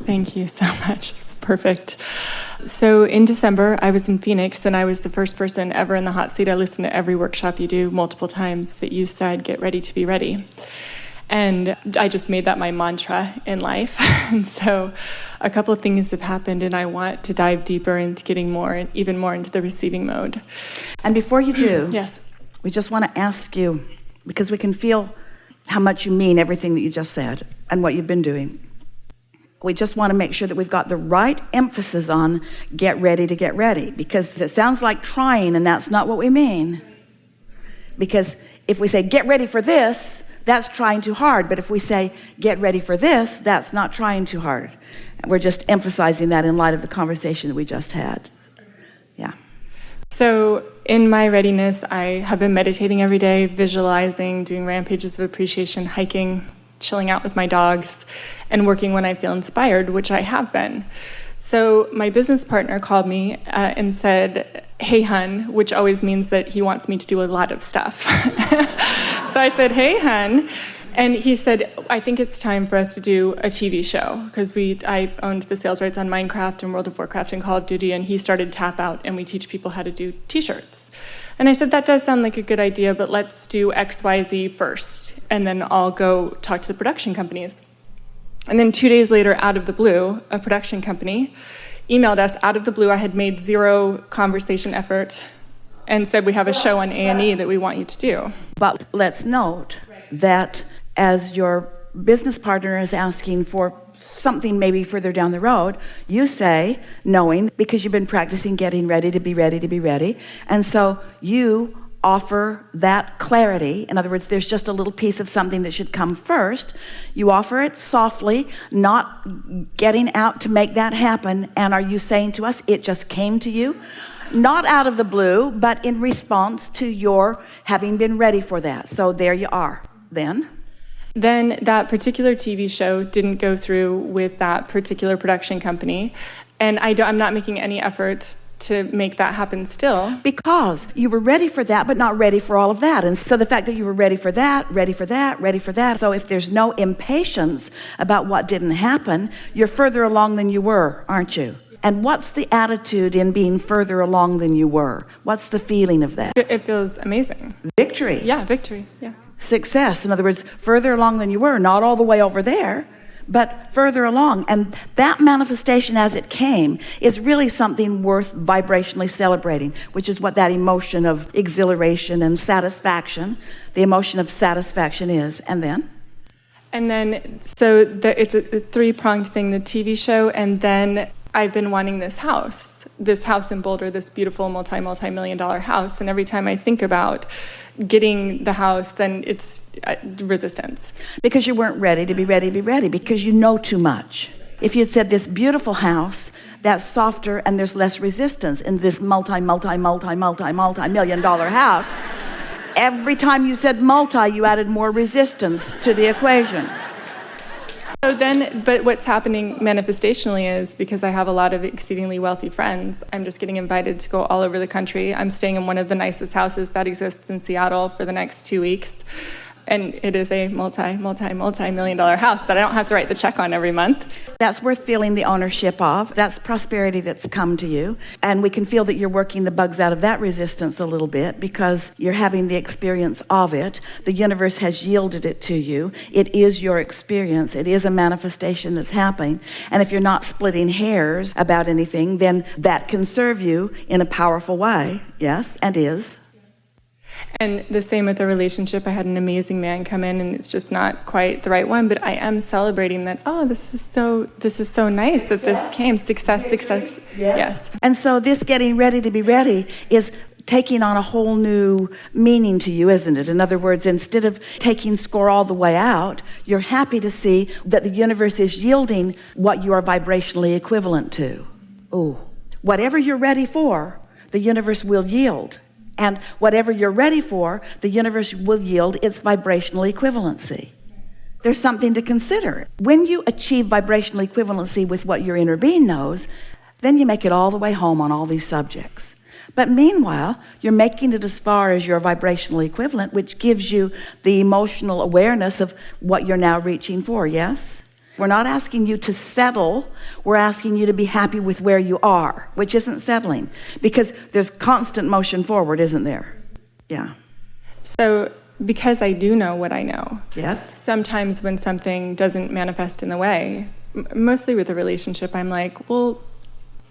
Thank you so much. It's perfect. So in December, I was in Phoenix, and I was the first person ever in the hot seat. I listened to every workshop you do multiple times that you said, get ready to be ready. And I just made that my mantra in life. And so a couple of things have happened, and I want to dive deeper into getting even more into the receiving mode. And before you do, yes, we just want to ask you, because we can feel how much you mean everything that you just said and what you've been doing. We just want to make sure that we've got the right emphasis on get ready to get ready, because it sounds like trying, and that's not what we mean. Because if we say get ready for this, that's trying too hard. But if we say get ready for this, that's not trying too hard. We're just emphasizing that in light of the conversation that we just had. Yeah. So in my readiness, I have been meditating every day, visualizing, doing rampages of appreciation, hiking, chilling out with my dogs, and working when I feel inspired, which I have been. So my business partner called me and said, hey, hun, which always means that he wants me to do a lot of stuff. So I said, hey, hun. And he said, I think it's time for us to do a TV show, because I owned the sales rights on Minecraft and World of Warcraft and Call of Duty, and he started Tap Out, and we teach people how to do t-shirts. And I said, that does sound like a good idea, but let's do XYZ first, and then I'll go talk to the production companies. And then 2 days later, out of the blue, a production company emailed us out of the blue. I had made zero conversation effort and said, we have a show on A&E that we want you to do. But let's note that as your business partner is asking for something maybe further down the road, you say, knowing, because you've been practicing getting ready to be ready to be ready, and so you offer that clarity. In other words, there's just a little piece of something that should come first. You offer it softly, not getting out to make that happen. And are you saying to us, it just came to you? Not out of the blue, but in response to your having been ready for that. So there you are. Then that particular TV show didn't go through with that particular production company. And I'm not making any effort to make that happen still. Because you were ready for that, but not ready for all of that. And so the fact that you were ready for that, ready for that, ready for that. So if there's no impatience about what didn't happen, you're further along than you were, aren't you? And what's the attitude in being further along than you were? What's the feeling of that? It feels amazing. Victory. Yeah, victory. Yeah. Success. In other words, further along than you were, not all the way over there, but further along. And that manifestation as it came is really something worth vibrationally celebrating, which is what that emotion of exhilaration and satisfaction, the emotion of satisfaction is. And then, it's a three-pronged thing, the TV show, and then I've been wanting this house in Boulder, this beautiful multi-million-dollar house. And every time I think about getting the house, then it's resistance. Because you weren't ready to be ready to be ready, because you know too much. If you had said this beautiful house, that's softer and there's less resistance in this multi-million-dollar house. Every time you said multi, you added more resistance to the equation. But what's happening manifestationally is, because I have a lot of exceedingly wealthy friends, I'm just getting invited to go all over the country. I'm staying in one of the nicest houses that exists in Seattle for the next 2 weeks. And it is a multi-million-dollar house that I don't have to write the check on every month. That's worth feeling the ownership of. That's prosperity that's come to you. And we can feel that you're working the bugs out of that resistance a little bit, because you're having the experience of it. The universe has yielded it to you. It is your experience. It is a manifestation that's happening. And if you're not splitting hairs about anything, then that can serve you in a powerful way. Yes, and is. And the same with the relationship. I had an amazing man come in, and it's just not quite the right one, but I am celebrating that, this is so nice that this came. Success. Yes. And so this getting ready to be ready is taking on a whole new meaning to you, isn't it? In other words, instead of taking score all the way out, you're happy to see that the universe is yielding what you are vibrationally equivalent to. Oh, whatever you're ready for, the universe will yield. And whatever you're ready for, the universe will yield its vibrational equivalency. There's something to consider. When you achieve vibrational equivalency with what your inner being knows, then you make it all the way home on all these subjects. But meanwhile, you're making it as far as your vibrational equivalent, which gives you the emotional awareness of what you're now reaching for, yes? We're not asking you to settle we're asking you to be happy with where you are, which isn't settling, because there's constant motion forward, isn't there? Yeah. So because I do know what I know, Yes. sometimes when something doesn't manifest in the way, mostly with a relationship, I'm like, well,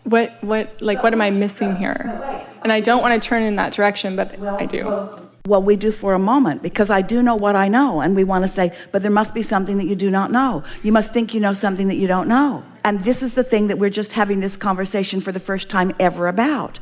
what am I missing here? And I don't want to turn in that direction, but I do. Well, we do for a moment, because I do know what I know, and we want to say, but there must be something that you do not know. You must think you know something that you don't know. And this is the thing that we're just having this conversation for the first time ever about.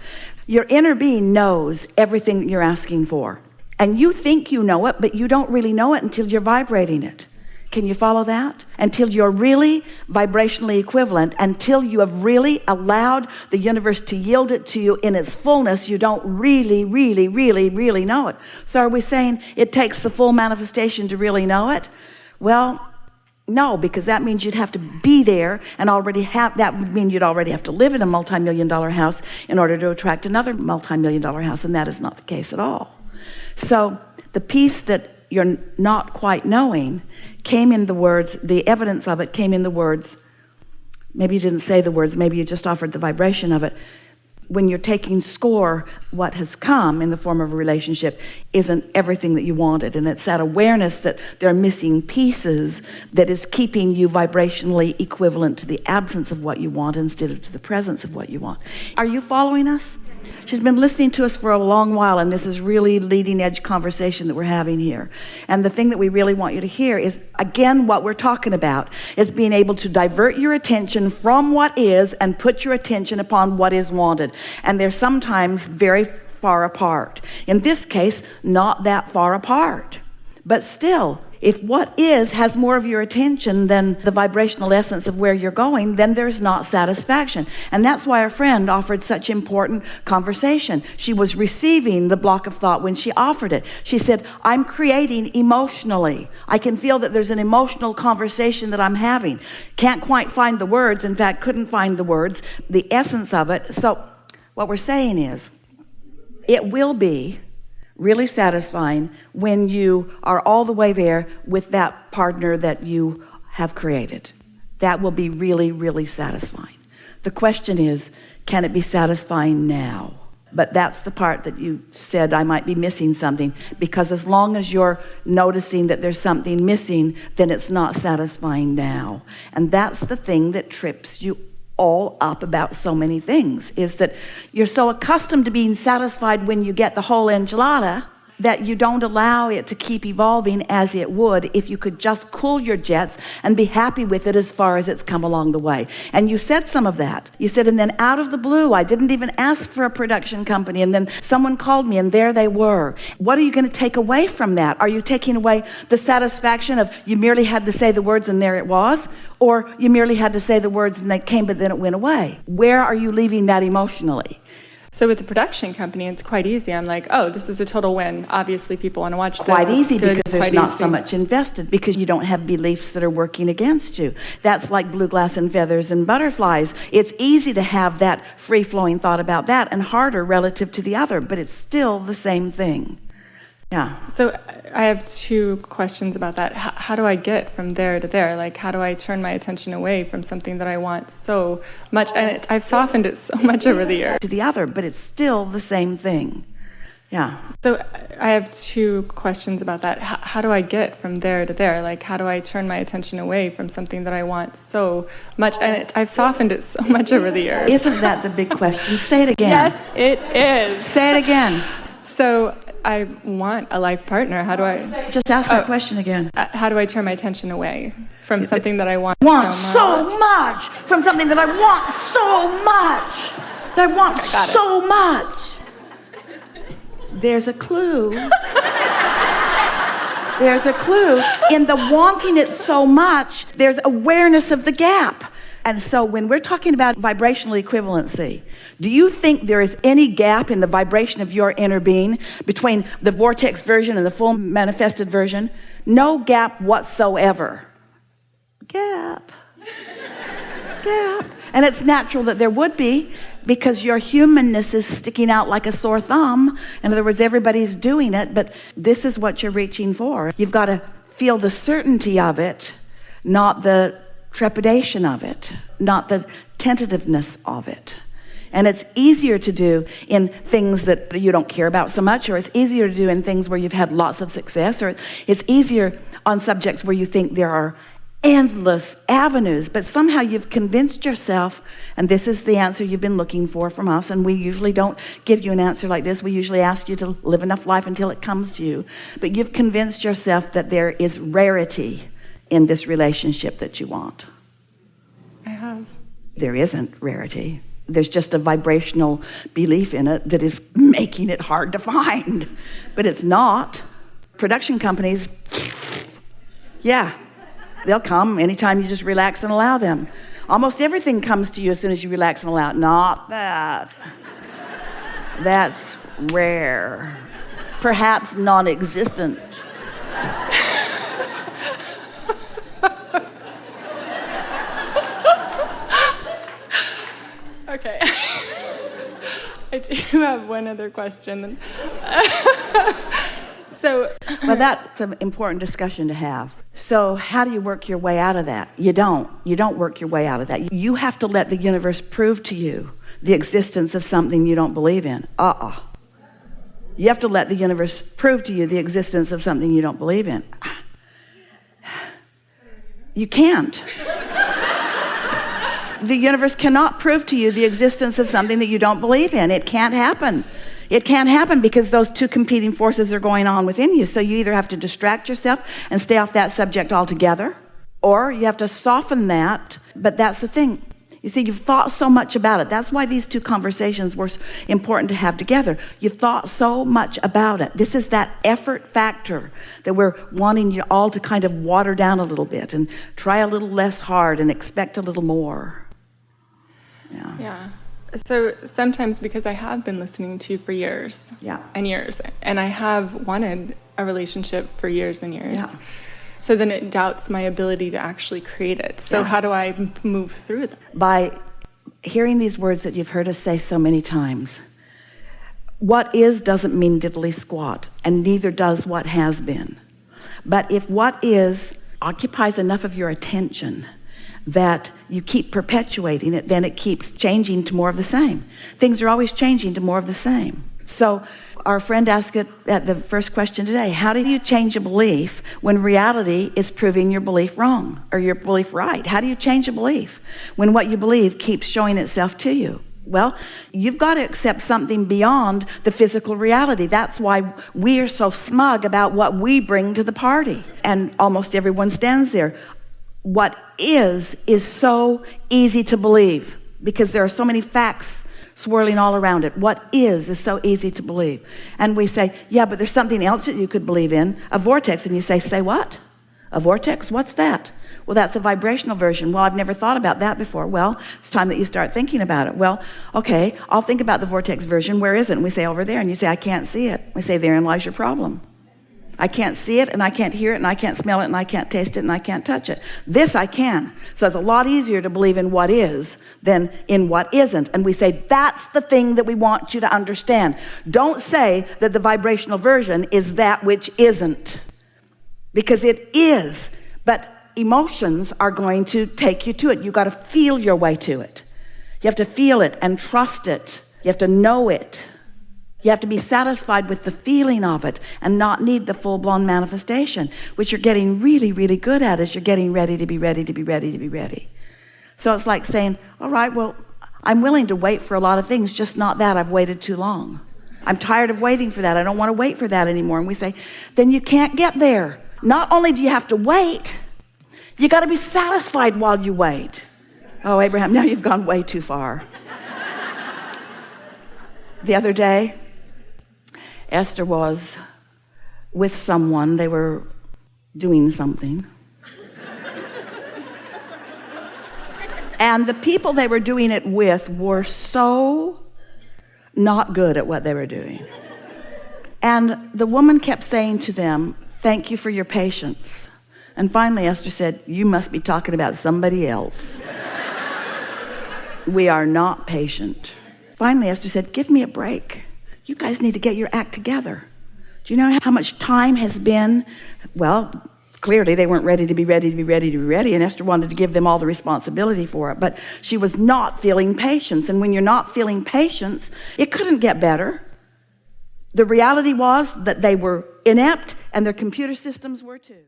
Your inner being knows everything that you're asking for. And you think you know it, but you don't really know it until you're vibrating it. Can you follow that? Until you're really vibrationally equivalent, until you have really allowed the universe to yield it to you in its fullness, you don't really know it. So are we saying it takes the full manifestation to really know it? Well, no, because that means you'd have to be there and already have, that would mean you'd already have to live in a multi-million-dollar house in order to attract another multi-million-dollar house, and that is not the case at all. So the piece that you're not quite knowing came in the words, the evidence of it came in the words, maybe you didn't say the words, maybe you just offered the vibration of it. When you're taking score, what has come in the form of a relationship isn't everything that you wanted, and it's that awareness that there are missing pieces that is keeping you vibrationally equivalent to the absence of what you want instead of to the presence of what you want. Are you following us? She's been listening to us for a long while, and this is really leading edge conversation that we're having here. And the thing that we really want you to hear is, again, what we're talking about is being able to divert your attention from what is and put your attention upon what is wanted. And they're sometimes very far apart. In this case, not that far apart. But still, if what is has more of your attention than the vibrational essence of where you're going, then there's not satisfaction. And that's why our friend offered such important conversation. She was receiving the block of thought when she offered it. She said, I'm creating emotionally. I can feel that there's an emotional conversation that I'm having. Can't quite find the words. In fact, couldn't find the words, the essence of it. So what we're saying is, it will be really satisfying when you are all the way there with that partner that you have created. That will be really satisfying. The question is, can it be satisfying now? But that's the part that you said I might be missing something, because as long as you're noticing that there's something missing, then it's not satisfying now. And that's the thing that trips you all up about so many things, is that you're so accustomed to being satisfied when you get the whole enchilada that you don't allow it to keep evolving as it would if you could just cool your jets and be happy with it as far as it's come along the way. And you said some of that. You said, and then out of the blue, I didn't even ask for a production company, and then someone called me and there they were. What are you going to take away from that? Are you taking away the satisfaction of you merely had to say the words and there it was? Or you merely had to say the words and they came but then it went away? Where are you leaving that emotionally? So with the production company, it's quite easy. I'm like, oh, this is a total win. Obviously, people want to watch this. Quite easy, because there's not so much invested, because you don't have beliefs that are working against you. That's like blue glass and feathers and butterflies. It's easy to have that free-flowing thought about that, and harder relative to the other, but it's still the same thing. Yeah. So I have two questions about that. How do I get from there to there? Like, how do I turn my attention away from something that I want so much? And I've softened it so much over the years. To the other, but it's still the same thing. Yeah. So I have two questions about that. How do I get from there to there? Like, how do I turn my attention away from something that I want so much? And I've softened it so much over the years. Isn't that the big question? Say it again. Yes, it is. Say it again. So I want a life partner. How do I... Just ask that question again. How do I turn my attention away from something that I want so much? From something that I want so much. That I want so much. There's a clue. There's a clue. In the wanting it so much, there's awareness of the gap. And so when we're talking about vibrational equivalency, do you think there is any gap in the vibration of your inner being between the vortex version and the full manifested version? No gap whatsoever. Gap. And it's natural that there would be, because your humanness is sticking out like a sore thumb. In other words, everybody's doing it, but this is what you're reaching for. You've got to feel the certainty of it, not the trepidation of it, not the tentativeness of it. And it's easier to do in things that you don't care about so much, or it's easier to do in things where you've had lots of success, or it's easier on subjects where you think there are endless avenues, but somehow you've convinced yourself, and this is the answer you've been looking for from us, and we usually don't give you an answer like this. We usually ask you to live enough life until it comes to you, but you've convinced yourself that there is rarity in this relationship that you want. I have. There isn't rarity. There's just a vibrational belief in it that is making it hard to find, but it's not. Production companies, yeah, they'll come anytime you just relax and allow them. Almost everything comes to you as soon as you relax and allow it. Not that. That's rare. Perhaps non-existent. Okay. I do have one other question. Well, that's an important discussion to have. So how do you work your way out of that? You don't work your way out of that. You have to let the universe prove to you the existence of something you don't believe in. You have to let the universe prove to you the existence of something you don't believe in. You can't. The universe cannot prove to you the existence of something that you don't believe in. It can't happen. It can't happen because those two competing forces are going on within you. So you either have to distract yourself and stay off that subject altogether, or you have to soften that. But that's the thing. You see, you've thought so much about it. That's why these two conversations were important to have together. You've thought so much about it. This is that effort factor that we're wanting you all to kind of water down a little bit and try a little less hard and expect a little more. Yeah. So sometimes, because I have been listening to you for years and years, and I have wanted a relationship for years and years, so then it doubts my ability to actually create it. So how do I move through that? By hearing these words that you've heard us say so many times. What is doesn't mean diddly squat, and neither does what has been. But if what is occupies enough of your attention that you keep perpetuating it, then it keeps changing to more of the same. Things are always changing to more of the same. So our friend asked it at the first question today, how do you change a belief when reality is proving your belief wrong or your belief right? How do you change a belief when what you believe keeps showing itself to you? Well, you've got to accept something beyond the physical reality. That's why we are so smug about what we bring to the party. And almost everyone stands there. What is so easy to believe because there are so many facts swirling all around it. What is so easy to believe. And we say, yeah, but there's something else that you could believe in, a vortex. And you say what? A vortex? What's that? Well, that's a vibrational version. Well, I've never thought about that before. Well, it's time that you start thinking about it. Well, okay, I'll think about the vortex version. Where is it? And we say, over there. And you say, I can't see it. We say, therein lies your problem. I can't see it, and I can't hear it, and I can't smell it, and I can't taste it, and I can't touch it. This I can. So it's a lot easier to believe in what is than in what isn't. And we say, that's the thing that we want you to understand. Don't say that the vibrational version is that which isn't. Because it is. But emotions are going to take you to it. You've got to feel your way to it. You have to feel it and trust it. You have to know it. You have to be satisfied with the feeling of it and not need the full-blown manifestation, which you're getting really, really good at as you're getting ready to be ready to be ready to be ready. So it's like saying, all right, well, I'm willing to wait for a lot of things, just not that. I've waited too long. I'm tired of waiting for that. I don't want to wait for that anymore. And we say, then you can't get there. Not only do you have to wait, you got to be satisfied while you wait. Oh, Abraham, now you've gone way too far. The other day, Esther was with someone. They were doing something. And the people they were doing it with were so not good at what they were doing. And the woman kept saying to them, thank you for your patience. And finally Esther said, you must be talking about somebody else. We are not patient. Finally Esther said, give me a break. You guys need to get your act together. Do you know how much time has been, well, Clearly, they weren't ready to be ready to be ready to be ready, and Esther wanted to give them all the responsibility for it. But she was not feeling patience, and when you're not feeling patience, it couldn't get better. The reality was that they were inept, and their computer systems were too.